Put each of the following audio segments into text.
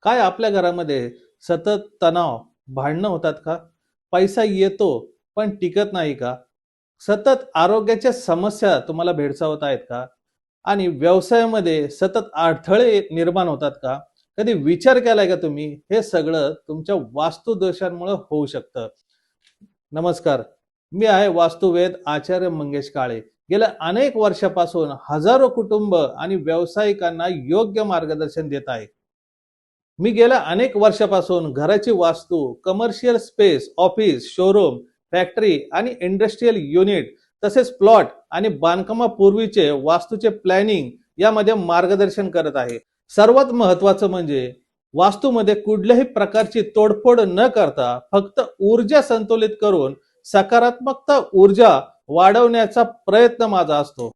काय आपल्या घरामध्ये सतत तणाव, भांडणं होतात का? पैसा येतो पण टिकत नाही का? सतत आरोग्याच्या समस्या तुम्हाला भेडसावत आहेत का? आणि व्यवसायामध्ये सतत अडथळे निर्माण होतात का? कधी विचार केलाय का तुम्ही? हे सगळं तुमच्या वास्तुदोषांमुळे होऊ शकतं. नमस्कार. मी आहे वास्तुवेद आचार्य मंगेश काळे. गेल्या अनेक वर्षापासून हजारो कुटुंब आणि व्यावसायिकांना योग्य मार्गदर्शन देत आहे. मी गेल्या अनेक वर्षापासून घराची वास्तू, commercial space, office, showroom, factory आणि इंडस्ट्रियल युनिट तसेच प्लॉट आणि बांधकामापूर्वीचे वास्तूचे प्लॅनिंग यामध्ये मार्गदर्शन करत आहे. सर्वात महत्वाचं म्हणजे वास्तूमध्ये कुठल्याही प्रकारची तोडफोड न करता फक्त ऊर्जा संतुलित करून सकारात्मकता ऊर्जा वाढवण्याचा प्रयत्न माझा असतो.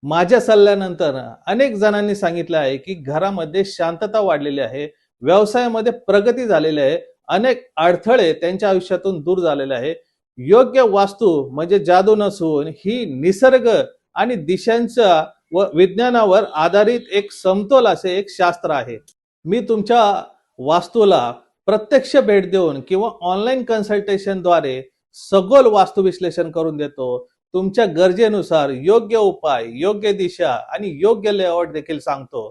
माझ्या सल्ल्यानंतर अनेक जणांनी सांगितलं आहे की घरामध्ये शांतता वाढलेली आहे, व्यवसायामध्ये प्रगती झालेली आहे, अनेक अडथळे त्यांच्या आयुष्यातून दूर झालेले आहे. योग्य वास्तू म्हणजे जादू नसून ही निसर्ग आणि दिशांच्या व विज्ञानावर आधारित एक समतोल असे एक शास्त्र आहे. मी तुमच्या वास्तूला प्रत्यक्ष भेट देऊन किंवा ऑनलाईन कन्सल्टेशनद्वारे सखोल वास्तू विश्लेषण करून देतो. तुमच्या गरजेनुसार योग्य उपाय, योग्य दिशा आणि योग्य लेआउट देखील सांगतो.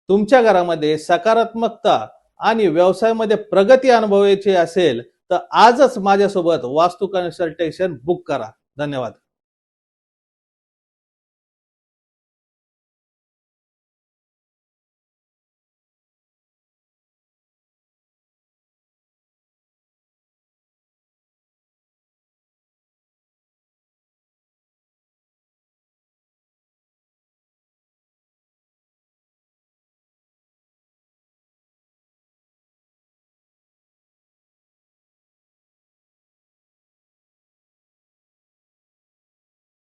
तुमच्या घरामध्ये सकारात्मकता आणि व्यवसायामध्ये प्रगती अनुभवायची असेल तर आजच माझ्यासोबत वास्तू कन्सल्टेशन बुक करा. धन्यवाद.